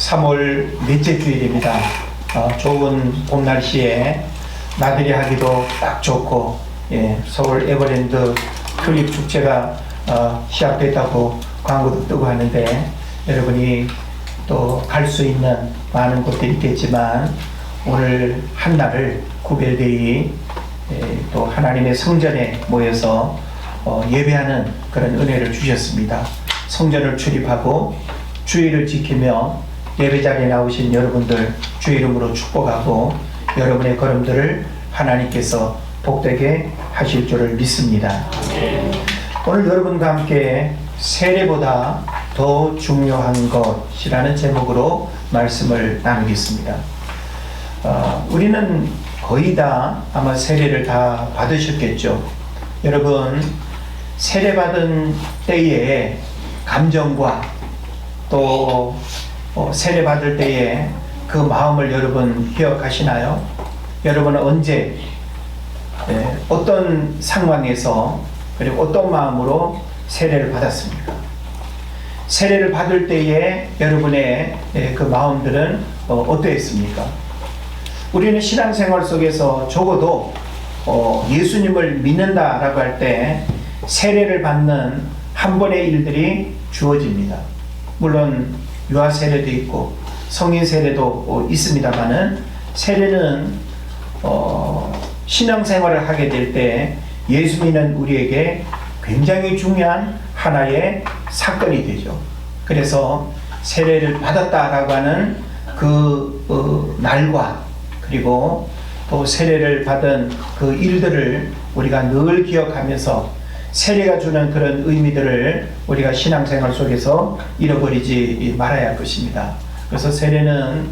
3월 넷째 주일입니다. 좋은 봄 날씨에 나들이 하기도 딱 좋고, 서울 에버랜드 튤립 축제가 시작됐다고 광고도 뜨고 하는데, 여러분이 또 갈 수 있는 많은 곳들이 있겠지만 오늘 한날을 구별되이 또 하나님의 성전에 모여서 예배하는 그런 은혜를 주셨습니다. 성전을 출입하고 주의를 지키며 예배 자리에 나오신 여러분들 주 이름으로 축복하고 여러분의 걸음들을 하나님께서 복되게 하실 줄을 믿습니다. 오늘 여러분과 함께 세례보다 더 중요한 것이라는 제목으로 말씀을 나누겠습니다. 우리는 거의 다 아마 세례를 다 받으셨겠죠. 여러분, 세례받은 때의 감정과 또 세례받을 때의 그 마음을 여러분 기억하시나요? 여러분은 언제 어떤 상황에서 그리고 어떤 마음으로 세례를 받았습니까? 세례를 받을 때의 여러분의 그 마음들은 어떠했습니까? 우리는 신앙생활 속에서 적어도 예수님을 믿는다라고 할 때 세례를 받는 한 번의 일들이 주어집니다. 물론 유아 세례도 있고 성인 세례도 있습니다만은 세례는 신앙생활을 하게 될 때 예수 믿는 우리에게 굉장히 중요한 하나의 사건이 되죠. 그래서 세례를 받았다라고 하는 그 날과 그리고 또 세례를 받은 그 일들을 우리가 늘 기억하면서 세례가 주는 그런 의미들을 우리가 신앙생활 속에서 잃어버리지 말아야 할 것입니다. 그래서 세례는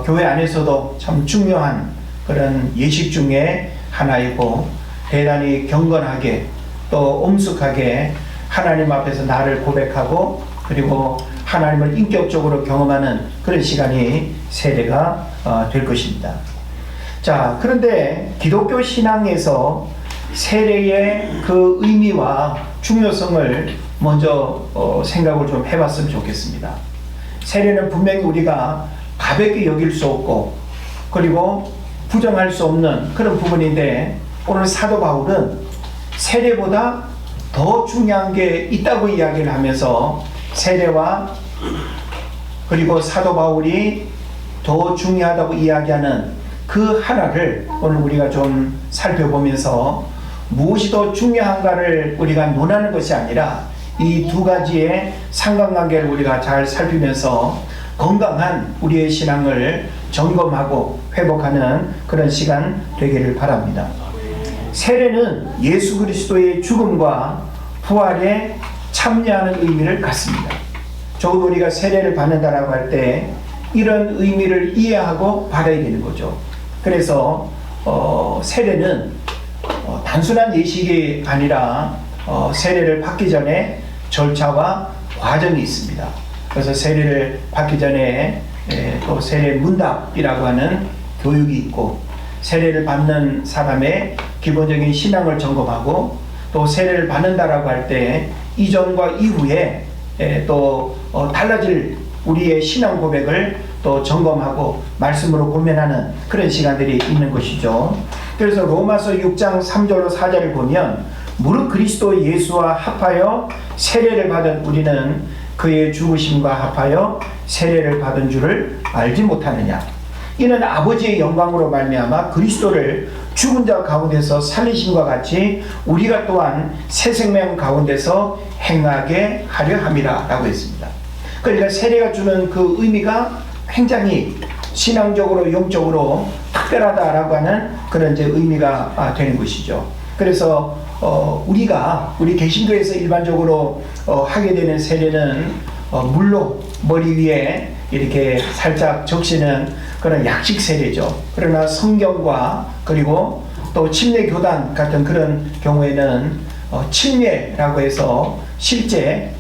교회 안에서도 참 중요한 그런 예식 중에 하나이고 대단히 경건하게 또 엄숙하게 하나님 앞에서 나를 고백하고 그리고 하나님을 인격적으로 경험하는 그런 시간이 세례가 될 것입니다. 자, 그런데 기독교 신앙에서 세례의 그 의미와 중요성을 먼저 생각을 좀 해봤으면 좋겠습니다. 세례는 분명히 우리가 가볍게 여길 수 없고 그리고 부정할 수 없는 그런 부분인데 오늘 사도 바울은 세례보다 더 중요한 게 있다고 이야기를 하면서 세례와 그리고 사도 바울이 더 중요하다고 이야기하는 그 하나를 오늘 우리가 좀 살펴보면서 무엇이 더 중요한가를 우리가 논하는 것이 아니라 이 두 가지의 상관관계를 우리가 잘 살피면서 건강한 우리의 신앙을 점검하고 회복하는 그런 시간 되기를 바랍니다. 세례는 예수 그리스도의 죽음과 부활에 참여하는 의미를 갖습니다. 적어도 우리가 세례를 받는다라고 할 때 이런 의미를 이해하고 받아야 되는 거죠. 그래서 세례는 단순한 예식이 아니라 세례를 받기 전에 절차와 과정이 있습니다. 그래서 세례를 받기 전에 또 세례 문답이라고 하는 교육이 있고 세례를 받는 사람의 기본적인 신앙을 점검하고 또 세례를 받는다라고 할 때 이전과 이후에 또 달라질 우리의 신앙 고백을 또 점검하고 말씀으로 고민하는 그런 시간들이 있는 것이죠. 그래서 로마서 6장 3절로 4절을 보면 무릇 그리스도 예수와 합하여 세례를 받은 우리는 그의 죽으심과 합하여 세례를 받은 줄을 알지 못하느냐. 이는 아버지의 영광으로 말미암아 그리스도를 죽은 자 가운데서 살리심과 같이 우리가 또한 새 생명 가운데서 행하게 하려 함이라 라고 했습니다. 그러니까 세례가 주는 그 의미가 굉장히 신앙적으로 영적으로 특별하다라고 하는 그런 이제 의미가 되는 것이죠. 그래서 우리 개신교에서 일반적으로 하게 되는 세례는 물로 머리 위에 이렇게 살짝 적시는 그런 약식 세례죠. 그러나 성경과 그리고 또 침례 교단 같은 그런 경우에는 침례라고 해서 실제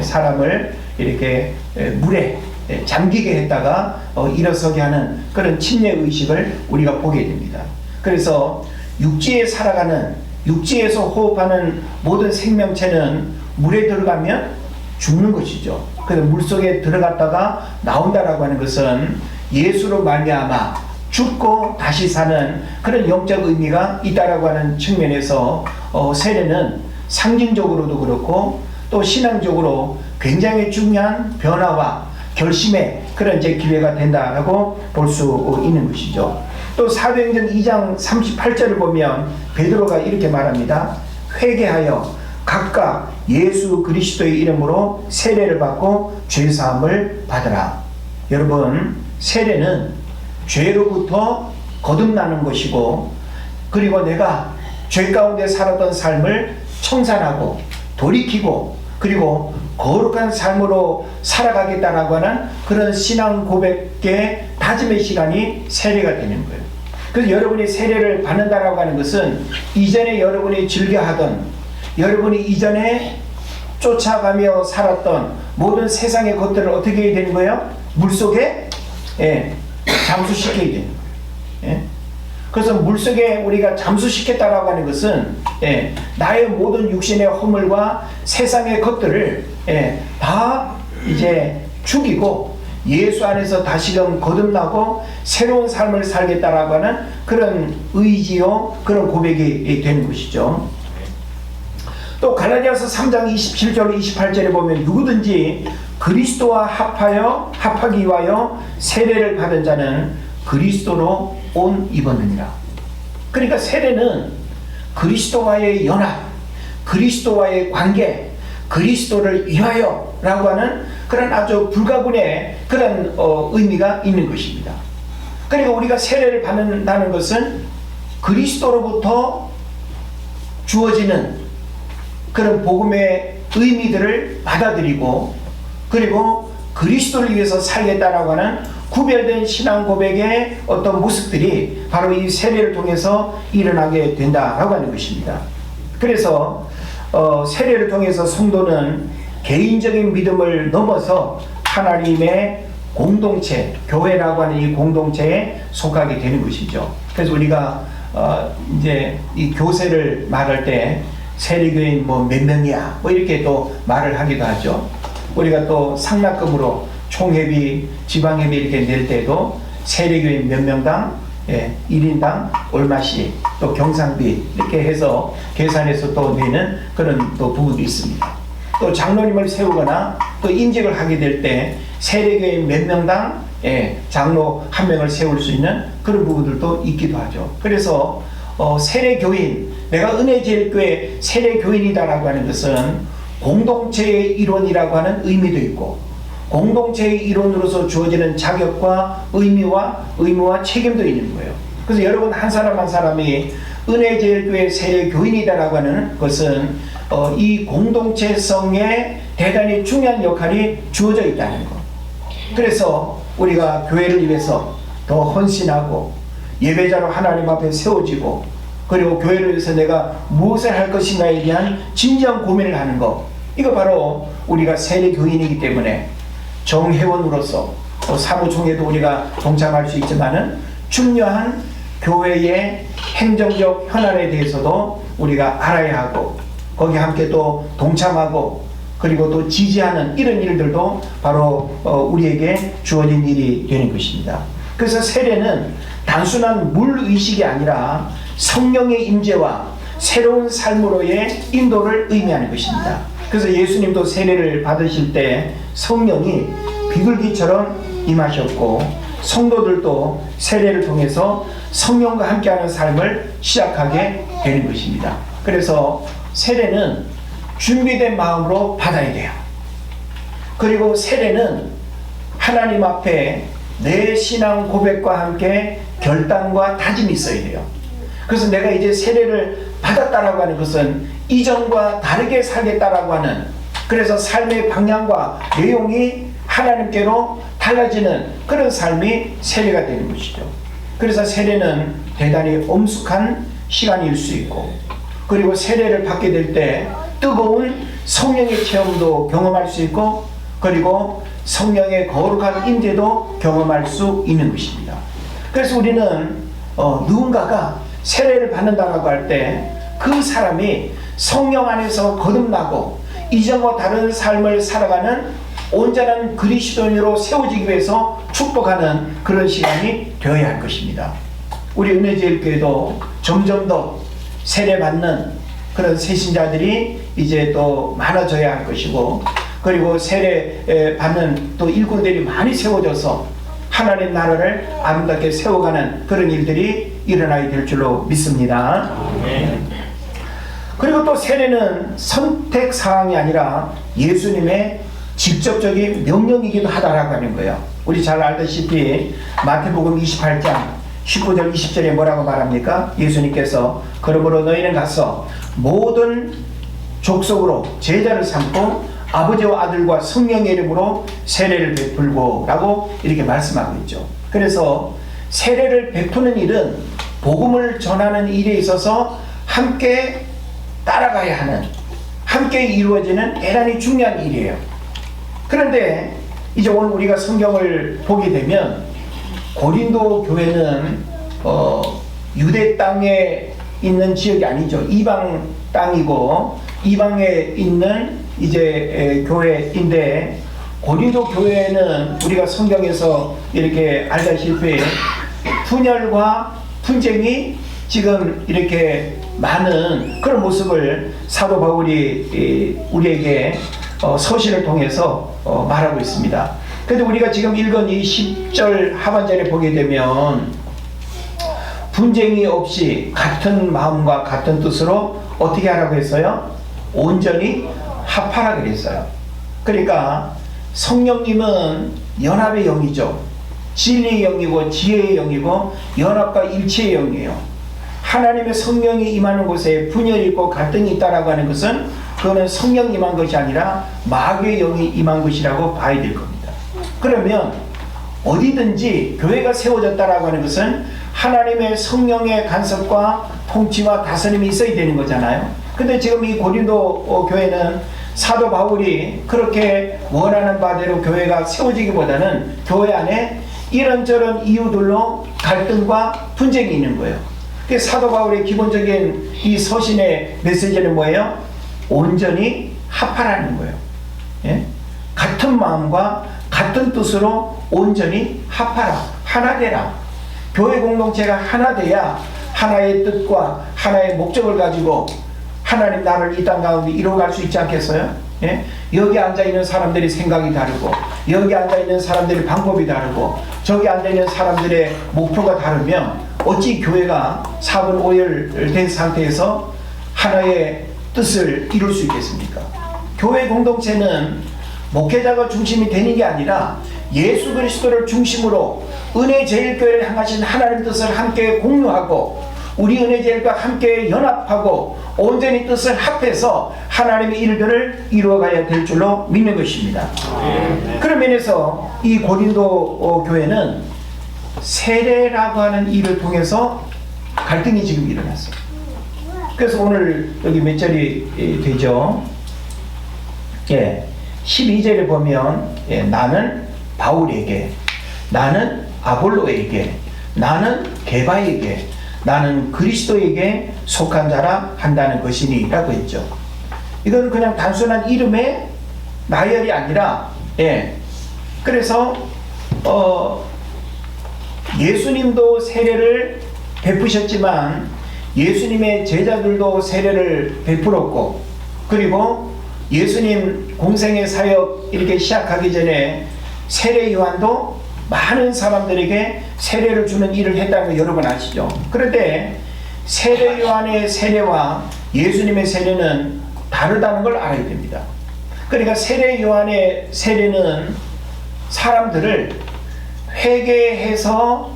사람을 이렇게 물에 잠기게 했다가 일어서게 하는 그런 침례 의식을 우리가 보게 됩니다. 그래서 육지에 살아가는 육지에서 호흡하는 모든 생명체는 물에 들어가면 죽는 것이죠. 그래서 물속에 들어갔다가 나온다라고 하는 것은 예수로 말미암아 죽고 다시 사는 그런 영적 의미가 있다라고 하는 측면에서 세례는 상징적으로도 그렇고 또 신앙적으로 굉장히 중요한 변화와 결심의 그런 이제 기회가 된다라고 볼 수 있는 것이죠. 또 사도행전 2장 38절을 보면 베드로가 이렇게 말합니다. 회개하여 각각 예수 그리스도의 이름으로 세례를 받고 죄사함을 받으라. 여러분, 세례는 죄로부터 거듭나는 것이고, 그리고 내가 죄 가운데 살았던 삶을 청산하고 돌이키고 그리고 거룩한 삶으로 살아가겠다라고 하는 그런 신앙 고백의 다짐의 시간이 세례가 되는 거예요. 그래서 여러분이 세례를 받는다라고 하는 것은 이전에 여러분이 즐겨하던, 여러분이 이전에 쫓아가며 살았던 모든 세상의 것들을 어떻게 해야 되는 거예요? 물속에 잠수시켜야 되는 거예요. 예? 그래서 물속에 우리가 잠수시켰다라고 하는 것은 나의 모든 육신의 허물과 세상의 것들을 다 이제 죽이고 예수 안에서 다시금 거듭나고 새로운 삶을 살겠다라고 하는 그런 의지요, 그런 고백이 되는 것이죠. 또 갈라디아서 3장 27절 28절에 보면 누구든지 그리스도와 합하기 위하여 세례를 받은 자는 그리스도로 옷 입었느니라. 그러니까 세례는 그리스도와의 연합, 그리스도와의 관계, 그리스도를 위하여 라고 하는 그런 아주 불가분의 그런 의미가 있는 것입니다. 그러니까 우리가 세례를 받는다는 것은 그리스도로부터 주어지는 그런 복음의 의미들을 받아들이고 그리고 그리스도를 위해서 살겠다라고 하는 구별된 신앙 고백의 어떤 모습들이 바로 이 세례를 통해서 일어나게 된다라고 하는 것입니다. 그래서 세례를 통해서 성도는 개인적인 믿음을 넘어서 하나님의 공동체, 교회라고 하는 이 공동체에 속하게 되는 것이죠. 그래서 우리가 이제 이 교세를 말할 때 세례교인 뭐 몇 명이야 뭐 이렇게 또 말을 하기도 하죠. 우리가 또 상납금으로 총회비, 지방회비 이렇게 낼 때도 세례교인 몇 명당 1인당 얼마씩 또 경상비 이렇게 해서 계산해서 또 내는 그런 또 부분도 있습니다. 또 장로님을 세우거나 또 임직을 하게 될 때 세례교인 몇 명당 장로 한 명을 세울 수 있는 그런 부분들도 있기도 하죠. 그래서 세례교인, 내가 은혜제일교회 세례교인이다라고 하는 것은 공동체의 일원이라고 하는 의미도 있고 공동체의 일원으로서 주어지는 자격과 의무와 책임도 있는 거예요. 그래서 여러분 한 사람 한 사람이 은혜제일교회 세례교인이다라고 하는 것은 이 공동체성에 대단히 중요한 역할이 주어져 있다는 것. 그래서 우리가 교회를 위해서 더 헌신하고 예배자로 하나님 앞에 세워지고 그리고 교회를 위해서 내가 무엇을 할 것인가에 대한 진지한 고민을 하는 것, 이거 바로 우리가 세례교인이기 때문에 정회원으로서 사무총회도 우리가 동참할 수 있지만은 중요한 교회의 행정적 현안에 대해서도 우리가 알아야 하고 거기에 함께 또 동참하고 그리고 또 지지하는 이런 일들도 바로 우리에게 주어진 일이 되는 것입니다. 그래서 세례는 단순한 물의식이 아니라 성령의 임재와 새로운 삶으로의 인도를 의미하는 것입니다. 그래서 예수님도 세례를 받으실 때 성령이 비둘기처럼 임하셨고 성도들도 세례를 통해서 성령과 함께하는 삶을 시작하게 되는 것입니다. 그래서 세례는 준비된 마음으로 받아야 돼요. 그리고 세례는 하나님 앞에 내 신앙 고백과 함께 결단과 다짐이 있어야 돼요. 그래서 내가 이제 세례를 받았다라고 하는 것은 이전과 다르게 살겠다라고 하는, 그래서 삶의 방향과 내용이 하나님께로 달라지는 그런 삶이 세례가 되는 것이죠. 그래서 세례는 대단히 엄숙한 시간일 수 있고 그리고 세례를 받게 될 때 뜨거운 성령의 체험도 경험할 수 있고 그리고 성령의 거룩한 임재도 경험할 수 있는 것입니다. 그래서 우리는 누군가가 세례를 받는다라고 할 때 그 사람이 성령 안에서 거듭나고 이전과 다른 삶을 살아가는 온전한 그리스도인으로 세워지기 위해서 축복하는 그런 시간이 되어야 할 것입니다. 우리 은혜제일교회도 점점 더 세례받는 그런 새신자들이 이제 또 많아져야 할 것이고, 그리고 세례받는 또 일꾼들이 많이 세워져서 하나님 나라를 아름답게 세워가는 그런 일들이 일어나야 될 줄로 믿습니다. 그리고 또 세례는 선택사항이 아니라 예수님의 직접적인 명령이기도 하다라고 하는 거예요. 우리 잘 알다시피 마태복음 28장 19절 20절에 뭐라고 말합니까? 예수님께서 그러므로 너희는 가서 모든 족속으로 제자를 삼고 아버지와 아들과 성령의 이름으로 세례를 베풀고 라고 이렇게 말씀하고 있죠. 그래서 세례를 베푸는 일은 복음을 전하는 일에 있어서 함께 따라가야 하는, 함께 이루어지는 대단히 중요한 일이에요. 그런데 이제 오늘 우리가 성경을 보게 되면 고린도 교회는 유대 땅에 있는 지역이 아니죠. 이방 땅이고 이방에 있는 이제 교회인데, 고린도 교회는 우리가 성경에서 이렇게 알다시피 분열과 분쟁이 지금 이렇게 많은 그런 모습을 사도 바울이 우리에게 서신을 통해서 말하고 있습니다. 그런데 우리가 지금 읽은 이 10절 하반절에 보게 되면 분쟁이 없이 같은 마음과 같은 뜻으로 어떻게 하라고 했어요? 온전히 합하라 그랬어요. 그러니까 성령님은 연합의 영이죠. 진리의 영이고 지혜의 영이고 연합과 일치의 영이에요. 하나님의 성령이 임하는 곳에 분열이 있고 갈등이 있다라고 하는 것은 그거는 성령 임한 것이 아니라 마귀의 영이 임한 것이라고 봐야 될 겁니다. 그러면 어디든지 교회가 세워졌다라고 하는 것은 하나님의 성령의 간섭과 통치와 다스림이 있어야 되는 거잖아요. 근데 지금 이 고린도 교회는 사도 바울이 그렇게 원하는 바대로 교회가 세워지기보다는 교회 안에 이런저런 이유들로 갈등과 분쟁이 있는 거예요. 그래서 사도 바울의 기본적인 이 서신의 메시지는 뭐예요? 온전히 합하라는 거예요. 예? 같은 마음과 같은 뜻으로 온전히 합하라, 하나 되라. 교회 공동체가 하나 돼야 하나의 뜻과 하나의 목적을 가지고 하나님 나라를 이 땅 가운데 이루어갈 수 있지 않겠어요? 예? 여기 앉아있는 사람들이 생각이 다르고, 여기 앉아있는 사람들의 방법이 다르고, 저기 앉아있는 사람들의 목표가 다르면 어찌 교회가 사분오열된 상태에서 하나의 뜻을 이룰 수 있겠습니까? 교회 공동체는 목회자가 중심이 되는 게 아니라 예수 그리스도를 중심으로 은혜제일교회를 향하신 하나님 뜻을 함께 공유하고 우리 은혜제일과 함께 연합하고 온전히 뜻을 합해서 하나님의 일들을 이루어가야 될 줄로 믿는 것입니다. 그런 면에서 이 고린도 교회는 세례라고 하는 일을 통해서 갈등이 지금 일어났어요. 그래서 오늘 여기 몇 절이 되죠? 예, 12절에 보면 나는 바울에게, 나는 아볼로에게, 나는 게바에게, 나는 그리스도에게 속한 자라 한다는 것이니 라고 했죠. 이건 그냥 단순한 이름의 나열이 아니라, 그래서 예수님도 세례를 베푸셨지만 예수님의 제자들도 세례를 베풀었고, 그리고 예수님 공생의 사역 이렇게 시작하기 전에 세례 요한도 많은 사람들에게 세례를 주는 일을 했다는 거 여러분 아시죠? 그런데 세례 요한의 세례와 예수님의 세례는 다르다는 걸 알아야 됩니다. 그러니까 세례 요한의 세례는 사람들을 회개해서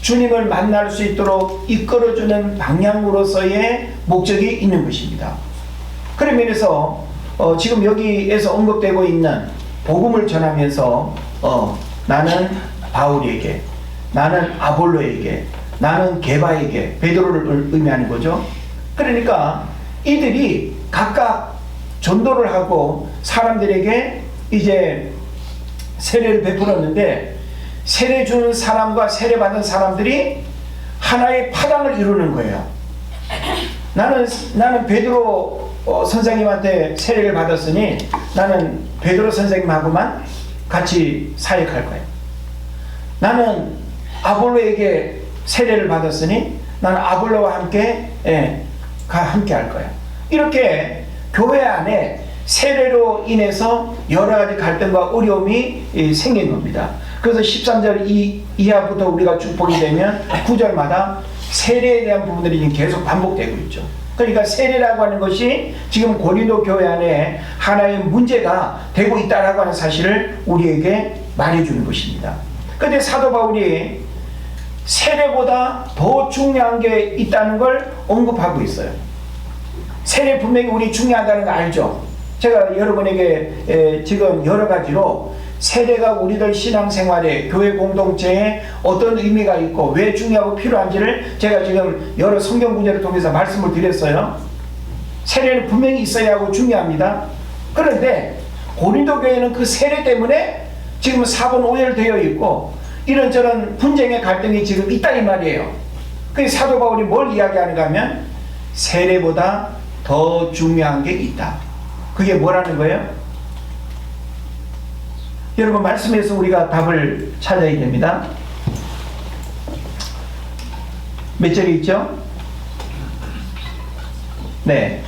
주님을 만날 수 있도록 이끌어주는 방향으로서의 목적이 있는 것입니다. 그런 면에서 지금 여기에서 언급되고 있는 복음을 전하면서 나는 바울에게, 나는 아볼로에게, 나는 게바에게, 베드로를 의미하는 거죠. 그러니까 이들이 각각 전도를 하고 사람들에게 이제 세례를 베풀었는데, 세례 주는 사람과 세례 받은 사람들이 하나의 파당을 이루는 거예요. 나는 베드로 선생님한테 세례를 받았으니 나는 베드로 선생님하고만 같이 사역할 거야. 나는 아볼로에게 세례를 받았으니 나는 아볼로와 함께 함께 할 거야. 이렇게 교회 안에 세례로 인해서 여러 가지 갈등과 어려움이 생긴 겁니다. 그래서 13절 이하부터 우리가 쭉 보게 되면 9절마다 세례에 대한 부분들이 지금 계속 반복되고 있죠. 그러니까 세례라고 하는 것이 지금 고린도 교회 안에 하나의 문제가 되고 있다라고 하는 사실을 우리에게 말해주는 것입니다. 그런데 사도 바울이 세례보다 더 중요한 게 있다는 걸 언급하고 있어요. 세례 분명히 우리 중요하다는 거 알죠? 제가 여러분에게 지금 여러 가지로 세례가 우리들 신앙생활에 교회 공동체에 어떤 의미가 있고 왜 중요하고 필요한지를 제가 지금 여러 성경 구절을 통해서 말씀을 드렸어요. 세례는 분명히 있어야 하고 중요합니다. 그런데 고린도 교회는 그 세례 때문에 지금 사분 오열되어 있고 이런저런 분쟁의 갈등이 지금 있다 이 말이에요. 그래서 사도 바울이 뭘 이야기하는가 하면 세례보다 더 중요한 게 있다. 그게 뭐라는 거예요? 여러분 말씀에서 우리가 답을 찾아야 됩니다. 몇 절이 있죠? 네,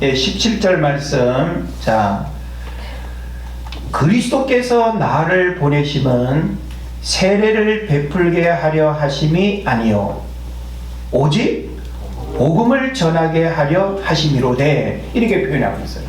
17절 말씀. 자, 그리스도께서 나를 보내심은 세례를 베풀게 하려 하심이 아니요 오직 복음을 전하게 하려 하심이로되, 이렇게 표현하고 있어요.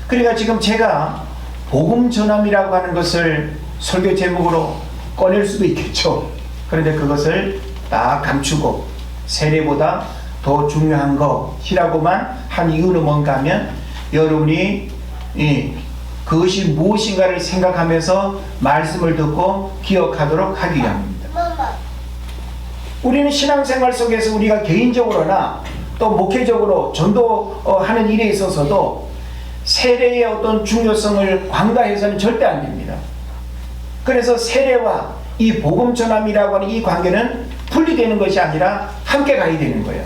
그러니까 지금 제가 복음 전함이라고 하는 것을 설교 제목으로 꺼낼 수도 있겠죠. 그런데 그것을 딱 감추고 세례보다 더 중요한 것이라고만 한 이유는 뭔가 하면 여러분이 그것이 무엇인가를 생각하면서 말씀을 듣고 기억하도록 하기 위함입니다. 우리는 신앙생활 속에서 우리가 개인적으로나 또 목회적으로 전도하는 일에 있어서도 세례의 어떤 중요성을 광다해서는 절대 안 됩니다. 그래서 세례와 이 복음 전함이라고 하는 이 관계는 분리되는 것이 아니라 함께 가야 되는 거예요.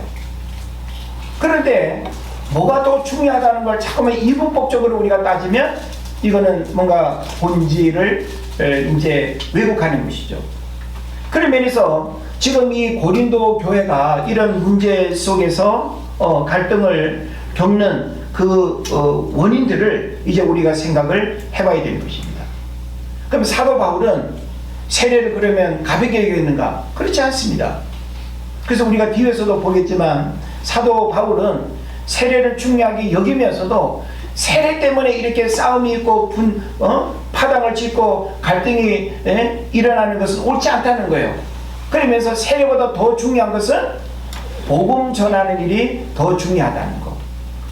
그런데 뭐가 더 중요하다는 걸 자꾸만 이분법적으로 우리가 따지면 이거는 뭔가 본질을 이제 왜곡하는 것이죠. 그런 면에서 지금 이 고린도 교회가 이런 문제 속에서 갈등을 겪는 그 원인들을 이제 우리가 생각을 해봐야 되는 것입니다. 그럼 사도 바울은 세례를 그러면 가볍게 여겼는가? 그렇지 않습니다. 그래서 우리가 뒤에서도 보겠지만 사도 바울은 세례를 중요하게 여기면서도 세례 때문에 이렇게 싸움이 있고 파당을 짓고 갈등이 일어나는 것은 옳지 않다는 거예요. 그러면서 세례보다 더 중요한 것은 복음 전하는 일이 더 중요하다는 거.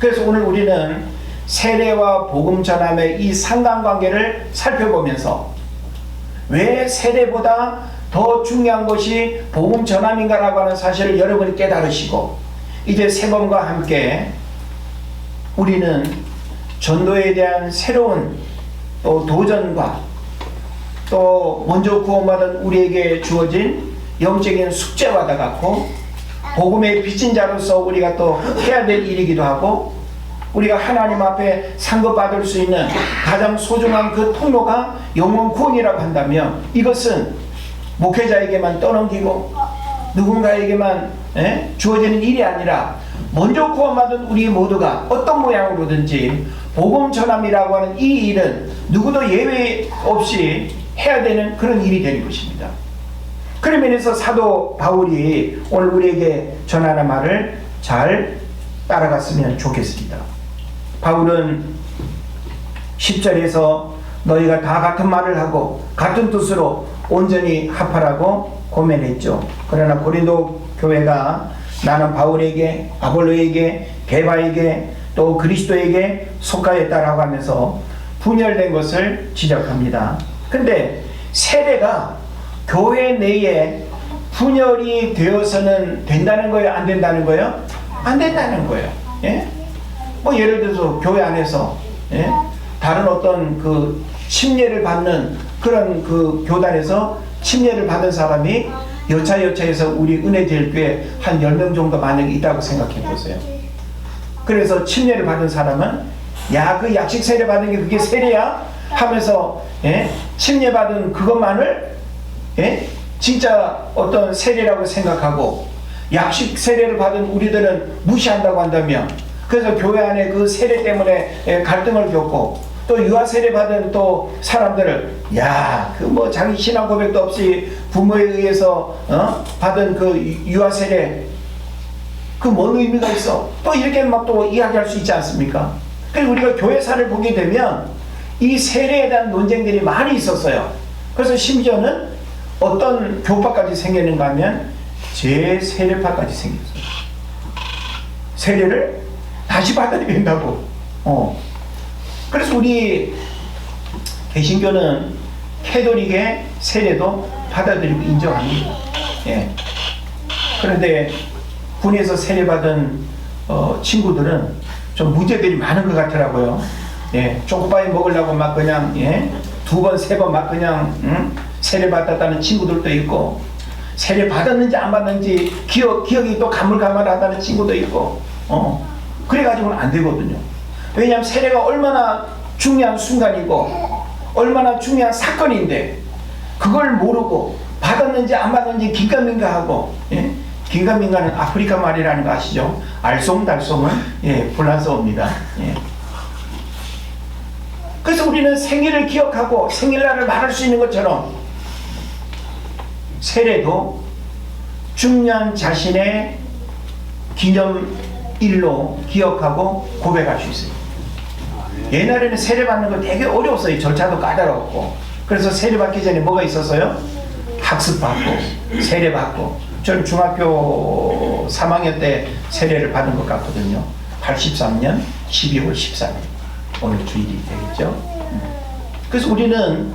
그래서 오늘 우리는 세례와 복음 전함의 이 상관관계를 살펴보면서 왜 세례보다 더 중요한 것이 복음 전함인가라고 하는 사실을 여러분이 깨달으시고 이제 세 번과 함께 우리는 전도에 대한 새로운 또 도전과 또 먼저 구원받은 우리에게 주어진 영적인 숙제와 같고 복음의 빚진 자로서 우리가 또 해야 될 일이기도 하고 우리가 하나님 앞에 상급받을 수 있는 가장 소중한 그 통로가 영원 구원이라고 한다면 이것은 목회자에게만 떠넘기고 누군가에게만 주어지는 일이 아니라 먼저 구원받은 우리 모두가 어떤 모양으로든지 복음 전함이라고 하는 이 일은 누구도 예외 없이 해야 되는 그런 일이 되는 것입니다. 그런 면에서 사도 바울이 오늘 우리에게 전하는 말을 잘 따라갔으면 좋겠습니다. 바울은 10절에서 너희가 다 같은 말을 하고 같은 뜻으로 온전히 합하라고 고면했죠. 그러나 고린도 교회가 나는 바울에게 아볼로에게 게바에게 또 그리스도에게 속하였다라고 하면서 분열된 것을 지적합니다. 근데 세례가 교회 내에 분열이 되어서는 된다는 거예요? 안 된다는 거예요? 안 된다는 거예요. 예? 뭐 예를 들어서 교회 안에서 다른 어떤 그 침례를 받는 그런 그 교단에서 침례를 받은 사람이 여차여차해서 우리 은혜제일교회 한 10명 정도 만약에 있다고 생각해 보세요. 그래서 침례를 받은 사람은 야, 그 약식 세례 받은 게 그게 세례야? 하면서 침례 받은 그것만을 진짜 어떤 세례라고 생각하고, 약식 세례를 받은 우리들은 무시한다고 한다면, 그래서 교회 안에 그 세례 때문에 갈등을 겪고, 또 유아 세례 받은 또 사람들을 야, 그 뭐 자기 신앙 고백도 없이 부모에 의해서 받은 그 유아 세례, 그 뭔 의미가 있어? 또 이렇게 막 또 이야기할 수 있지 않습니까? 그래서 우리가 교회사를 보게 되면 이 세례에 대한 논쟁들이 많이 있었어요. 그래서 심지어는 어떤 교파까지 생기는가 하면 제세례파까지 생겼어요. 세례를 다시 받아야 된다고. 그래서 우리 개신교는 캐톨릭의 세례도 받아들이고 인정합니다. 예. 그런데 군에서 세례받은 친구들은 좀 문제들이 많은 것 같더라고요. 예. 초코바이 먹으려고 막 그냥 2번, 3번 막 그냥 세례받았다는 친구들도 있고, 세례 받았는지 안 받았는지 기억이 또 가물가물하다는 친구도 있고, 그래가지고는 안 되거든요. 왜냐하면 세례가 얼마나 중요한 순간이고 얼마나 중요한 사건인데, 그걸 모르고 받았는지 안 받았는지 긴가민가하고, 긴가민가는 아프리카 말이라는 거 아시죠? 알쏭달쏭은 불란서어입니다. 그래서 우리는 생일을 기억하고 생일날을 말할 수 있는 것처럼 세례도 중요한 자신의 기념일로 기억하고 고백할 수 있어요. 옛날에는 세례 받는 거 되게 어려웠어요. 절차도 까다롭고. 그래서 세례 받기 전에 뭐가 있었어요? 학습받고 세례 받고. 저는 중학교 3학년 때 세례를 받은 것 같거든요. 83년 12월 13일 오늘 주일이 되겠죠. 그래서 우리는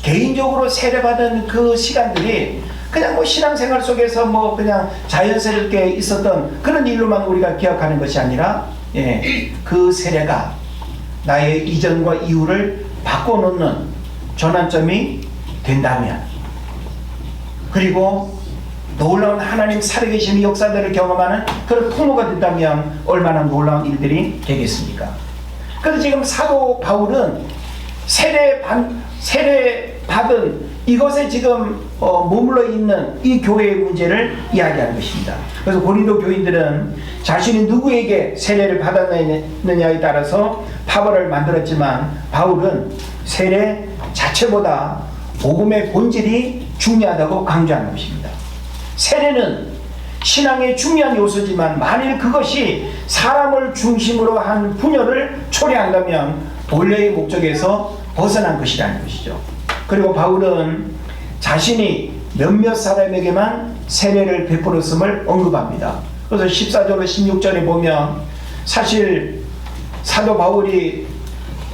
개인적으로 세례 받은 그 시간들이 그냥 뭐 신앙생활 속에서 뭐 그냥 자연스럽게 있었던 그런 일로만 우리가 기억하는 것이 아니라, 그 세례가 나의 이전과 이후를 바꿔놓는 전환점이 된다면, 그리고 놀라운 하나님 살아계심의 역사들을 경험하는 그런 통로가 된다면 얼마나 놀라운 일들이 되겠습니까? 그래서 지금 사도 바울은 세례 받은 이것에 지금 머물러 있는 이 교회의 문제를 이야기하는 것입니다. 그래서 고린도 교인들은 자신이 누구에게 세례를 받았느냐에 따라서 파벌을 만들었지만, 바울은 세례 자체보다 복음의 본질이 중요하다고 강조하는 것입니다. 세례는 신앙의 중요한 요소지만 만일 그것이 사람을 중심으로 한 분열을 초래한다면 본래의 목적에서 벗어난 것이라는 것이죠. 그리고 바울은 자신이 몇몇 사람에게만 세례를 베풀었음을 언급합니다. 그래서 14절로 16절에 보면 사실 사도 바울이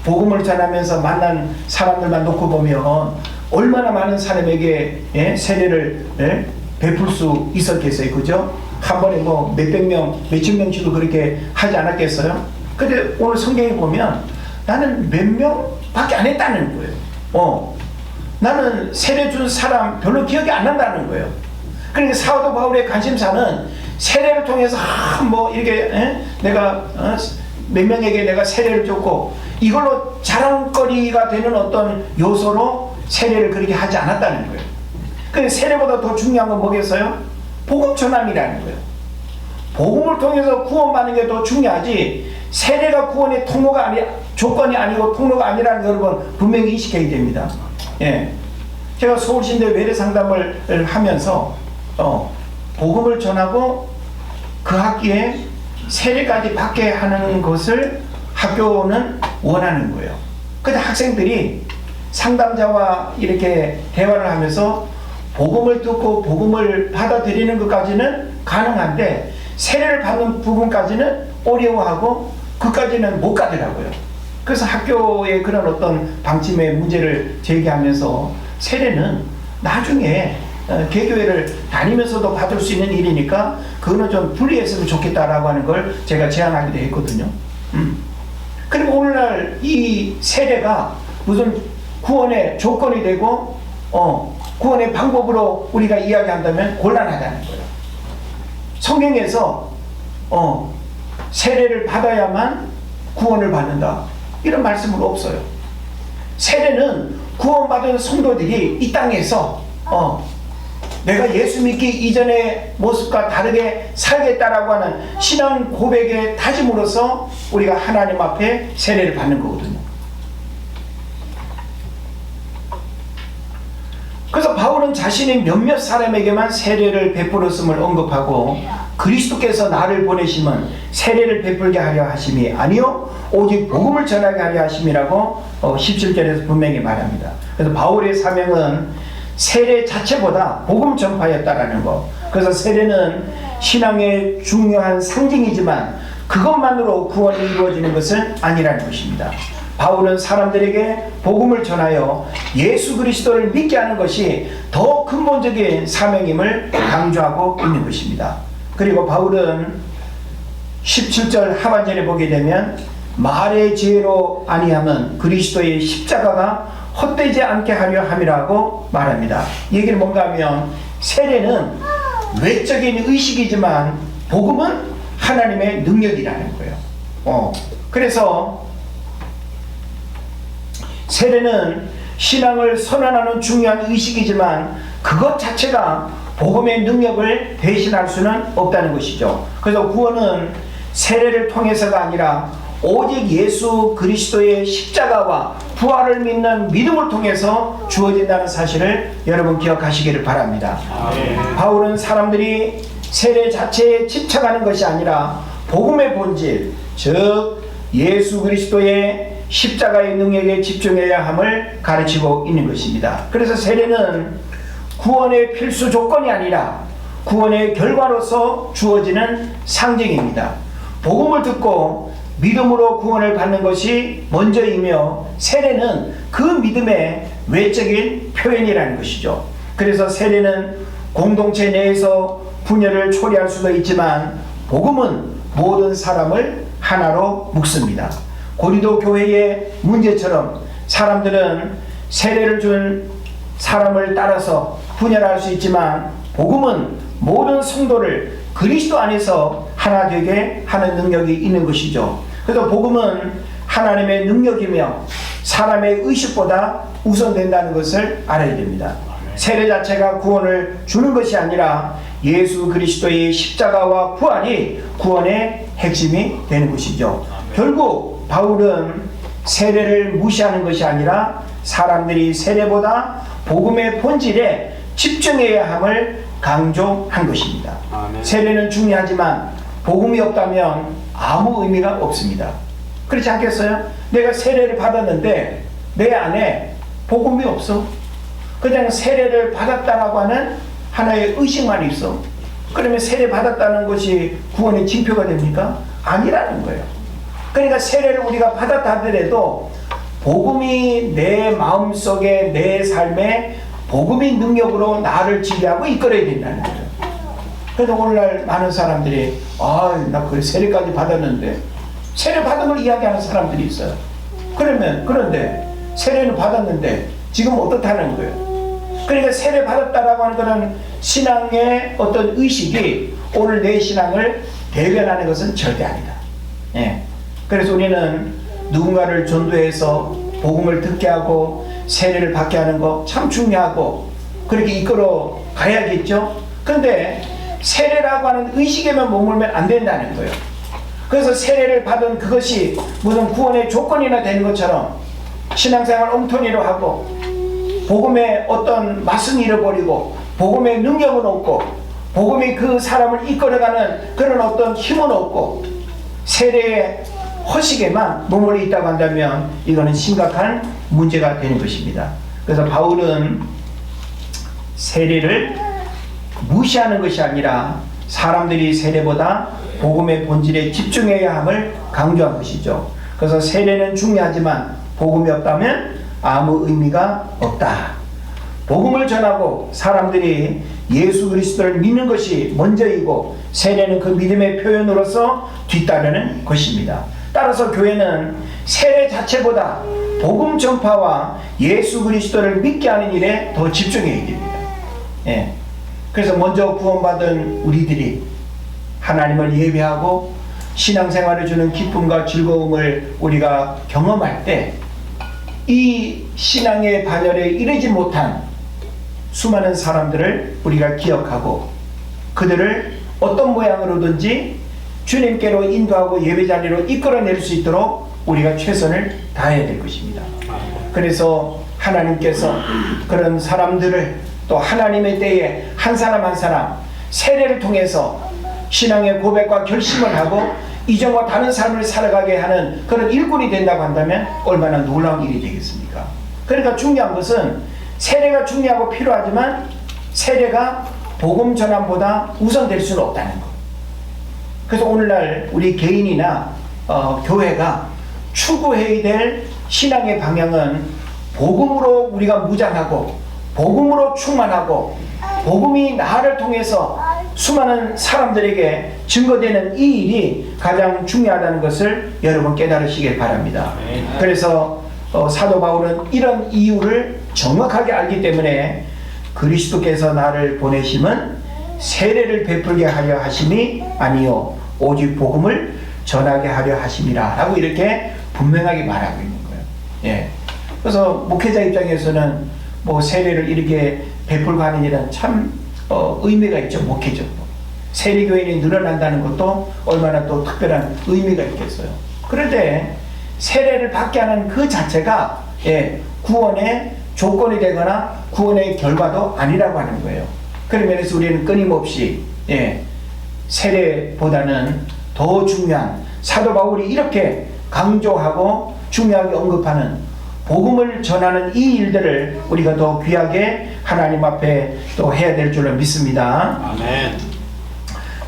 복음을 전하면서 만난 사람들만 놓고 보면 얼마나 많은 사람에게 세례를 베풀 수 있었겠어요. 그죠? 한 번에 뭐 몇백 명, 몇천 명씩도 그렇게 하지 않았겠어요? 근데 오늘 성경에 보면 나는 몇 명밖에 안 했다는 거예요. 나는 세례 준 사람 별로 기억이 안 난다는 거예요. 그러니까 사도 바울의 관심사는 세례를 통해서 뭐 이렇게 내가 몇 명에게 내가 세례를 줬고 이걸로 자랑거리가 되는 어떤 요소로 세례를 그렇게 하지 않았다는 거예요. 근데 세례보다 더 중요한 건 뭐겠어요? 복음 전함이라는 거예요. 복음을 통해서 구원받는 게 더 중요하지, 세례가 구원의 통로가 조건이 아니고 통로가 아니라는 걸 여러분 분명히 인식해야 됩니다. 제가 서울신대 외래 상담을 하면서 복음을 전하고 그 학기에 세례까지 받게 하는 것을 학교는 원하는 거예요. 근데 학생들이 상담자와 이렇게 대화를 하면서 복음을 듣고 복음을 받아들이는 것까지는 가능한데 세례를 받는 부분까지는 어려워하고 그까지는 못 가더라고요. 그래서 학교의 그런 어떤 방침의 문제를 제기하면서 세례는 나중에 개교회를 다니면서도 받을 수 있는 일이니까 그거는 좀 분리했으면 좋겠다라고 하는 걸 제가 제안하기도 했거든요. 그리고 오늘날 이 세례가 무슨 구원의 조건이 되고 구원의 방법으로 우리가 이야기한다면 곤란하다는 거예요. 성경에서 세례를 받아야만 구원을 받는다, 이런 말씀은 없어요. 세례는 구원받은 성도들이 이 땅에서 내가 예수 믿기 이전의 모습과 다르게 살겠다라고 하는 신앙 고백의 다짐으로써 우리가 하나님 앞에 세례를 받는 거거든요. 그래서 바울은 자신이 몇몇 사람에게만 세례를 베풀었음을 언급하고, 그리스도께서 나를 보내심은 세례를 베풀게 하려 하심이 아니요 오직 복음을 전하게 하려 하심이라고 17절에서 분명히 말합니다. 그래서 바울의 사명은 세례 자체보다 복음 전파였다라는 것. 그래서 세례는 신앙의 중요한 상징이지만 그것만으로 구원이 이루어지는 것은 아니라는 것입니다. 바울은 사람들에게 복음을 전하여 예수 그리스도를 믿게 하는 것이 더 근본적인 사명임을 강조하고 있는 것입니다. 그리고 바울은 17절 하반절에 보게 되면 말의 지혜로 아니함은 그리스도의 십자가가 헛되지 않게 하려 함이라고 말합니다. 이 얘기는 뭔가 하면 세례는 외적인 의식이지만 복음은 하나님의 능력이라는 거예요. 그래서 세례는 신앙을 선언하는 중요한 의식이지만 그것 자체가 복음의 능력을 대신할 수는 없다는 것이죠. 그래서 구원은 세례를 통해서가 아니라 오직 예수 그리스도의 십자가와 부활을 믿는 믿음을 통해서 주어진다는 사실을 여러분 기억하시기를 바랍니다. 바울은 사람들이 세례 자체에 집착하는 것이 아니라 복음의 본질, 즉 예수 그리스도의 십자가의 능력에 집중해야 함을 가르치고 있는 것입니다. 그래서 세례는 구원의 필수 조건이 아니라 구원의 결과로서 주어지는 상징입니다. 복음을 듣고 믿음으로 구원을 받는 것이 먼저이며 세례는 그 믿음의 외적인 표현이라는 것이죠. 그래서 세례는 공동체 내에서 분열을 초래할 수도 있지만 복음은 모든 사람을 하나로 묶습니다. 고린도 교회의 문제처럼 사람들은 세례를 준 사람을 따라서 분열할 수 있지만 복음은 모든 성도를 그리스도 안에서 하나 되게 하는 능력이 있는 것이죠. 그래서 복음은 하나님의 능력이며 사람의 의식보다 우선된다는 것을 알아야 됩니다. 세례 자체가 구원을 주는 것이 아니라 예수 그리스도의 십자가와 부활이 구원의 핵심이 되는 것이죠. 결국 바울은 세례를 무시하는 것이 아니라 사람들이 세례보다 복음의 본질에 집중해야 함을 강조한 것입니다. 세례는 중요하지만 복음이 없다면 아무 의미가 없습니다. 그렇지 않겠어요? 내가 세례를 받았는데 내 안에 복음이 없어. 그냥 세례를 받았다라고 하는 하나의 의식만 있어. 그러면 세례 받았다는 것이 구원의 징표가 됩니까? 아니라는 거예요. 그러니까 세례를 우리가 받았다 하더라도 복음이 내 마음속에 내 삶에 복음의 능력으로 나를 지배하고 이끌어야 된다는 거예요. 그래서 오늘날 많은 사람들이 나 그 세례까지 받았는데, 세례 받은 걸 이야기하는 사람들이 있어요. 그런데 세례는 받았는데 지금 어떻다는 거예요. 그러니까 세례 받았다라고 하는 것은 신앙의 어떤 의식이 오늘 내 신앙을 대변하는 것은 절대 아니다. 그래서 우리는 누군가를 전도해서 복음을 듣게 하고 세례를 받게 하는 거 참 중요하고 그렇게 이끌어 가야겠죠. 그런데 세례라고 하는 의식에만 머물면 안 된다는 거예요. 그래서 세례를 받은 그것이 무슨 구원의 조건이나 되는 것처럼 신앙생활 엉터리로 하고 복음의 어떤 맛은 잃어버리고 복음의 능력은 없고 복음이 그 사람을 이끌어가는 그런 어떤 힘은 없고 세례의 허식에만 머물러 있다고 한다면 이거는 심각한 문제가 되는 것입니다. 그래서 바울은 세례를 무시하는 것이 아니라 사람들이 세례보다 복음의 본질에 집중해야 함을 강조한 것이죠. 그래서 세례는 중요하지만 복음이 없다면 아무 의미가 없다. 복음을 전하고 사람들이 예수 그리스도를 믿는 것이 먼저이고 세례는 그 믿음의 표현으로서 뒤따르는 것입니다. 따라서 교회는 세례 자체보다 복음 전파와 예수 그리스도를 믿게 하는 일에 더 집중해야 됩니다. 예. 그래서 먼저 구원받은 우리들이 하나님을 예배하고 신앙생활을 주는 기쁨과 즐거움을 우리가 경험할 때 이 신앙의 반열에 이르지 못한 수많은 사람들을 우리가 기억하고 그들을 어떤 모양으로든지 주님께로 인도하고 예배자리로 이끌어낼 수 있도록 우리가 최선을 다해야 될 것입니다. 그래서 하나님께서 그런 사람들을 또 하나님의 때에 한 사람 한 사람 세례를 통해서 신앙의 고백과 결심을 하고 이전과 다른 삶을 살아가게 하는 그런 일꾼이 된다고 한다면 얼마나 놀라운 일이 되겠습니까? 그러니까 중요한 것은 세례가 중요하고 필요하지만 세례가 복음 전환보다 우선될 수는 없다는 것. 그래서 오늘날 우리 개인이나 교회가 추구해야 될 신앙의 방향은 복음으로 우리가 무장하고 복음으로 충만하고 복음이 나를 통해서 수많은 사람들에게 증거되는 이 일이 가장 중요하다는 것을 여러분 깨달으시길 바랍니다. 그래서 사도 바울은 이런 이유를 정확하게 알기 때문에 그리스도께서 나를 보내심은 세례를 베풀게 하려 하심이 아니요 오직 복음을 전하게 하려 하심이라 라고 이렇게 분명하게 말하고 있는 거예요. 예. 그래서 목회자 입장에서는 뭐 세례를 이렇게 베풀고 하는 일은 참 의미가 있죠. 목회적으로 세례교인이 늘어난다는 것도 얼마나 또 특별한 의미가 있겠어요. 그런데 세례를 받게 하는 그 자체가 구원의 조건이 되거나 구원의 결과도 아니라고 하는 거예요. 그런 면에서 우리는 끊임없이 세례보다는 더 중요한 사도 바울이 이렇게 강조하고 중요하게 언급하는 복음을 전하는 이 일들을 우리가 더 귀하게 하나님 앞에 또 해야 될 줄로 믿습니다. 아멘.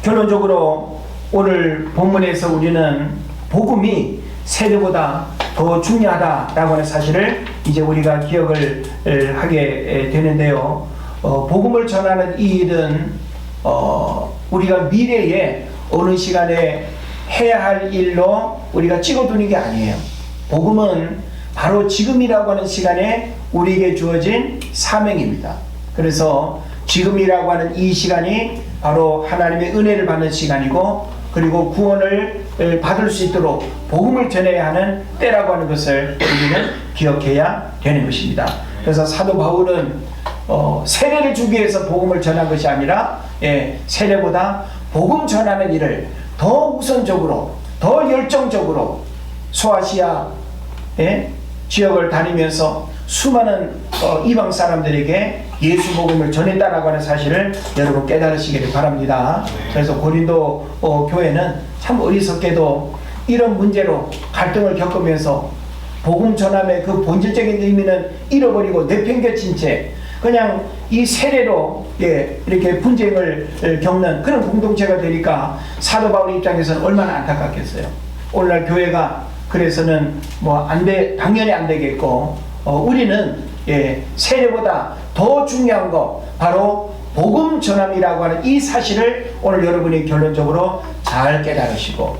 결론적으로 오늘 본문에서 우리는 복음이 세례보다 더 중요하다라고 하는 사실을 이제 우리가 기억을 하게 되는데요. 복음을 전하는 이 일은 우리가 미래에 어느 시간에 해야 할 일로 우리가 찍어두는 게 아니에요. 복음은 바로 지금이라고 하는 시간에 우리에게 주어진 사명입니다. 그래서 지금이라고 하는 이 시간이 바로 하나님의 은혜를 받는 시간이고 그리고 구원을 받을 수 있도록 복음을 전해야 하는 때라고 하는 것을 우리는 기억해야 되는 것입니다. 그래서 사도 바울은 세례를 주기 위해서 복음을 전한 것이 아니라 세례보다 복음 전하는 일을 더 우선적으로 더 열정적으로 소아시아 지역을 다니면서 수많은 이방 사람들에게 예수 복음을 전했다라고 하는 사실을 여러분 깨달으시기를 바랍니다. 그래서 고린도 교회는 참 어리석게도 이런 문제로 갈등을 겪으면서 복음 전함의 그 본질적인 의미는 잃어버리고 내팽개친 채 그냥 이 세례로 이렇게 분쟁을 겪는 그런 공동체가 되니까 사도 바울 입장에서는 얼마나 안타깝겠어요. 오늘날 교회가 그래서는 당연히 안 되겠고 우리는 세례보다 더 중요한 거 바로 복음 전함이라고 하는 이 사실을 오늘 여러분이 결론적으로 잘 깨달으시고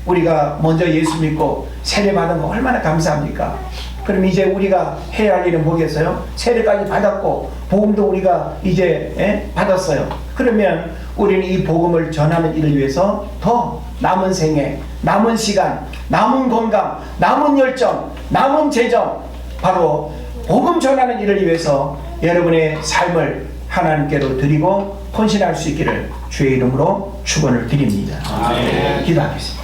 우리가 먼저 예수 믿고 세례 받은 거 얼마나 감사합니까? 그럼 이제 우리가 해야 할 일은 뭐겠어요? 세례까지 받았고 복음도 우리가 이제 받았어요. 그러면 우리는 이 복음을 전하는 일을 위해서 더 남은 생애, 남은 시간, 남은 건강, 남은 열정, 남은 재정 바로 복음 전하는 일을 위해서 여러분의 삶을 하나님께로 드리고 헌신할 수 있기를 주의 이름으로 축원을 드립니다. 아멘. 기도하겠습니다.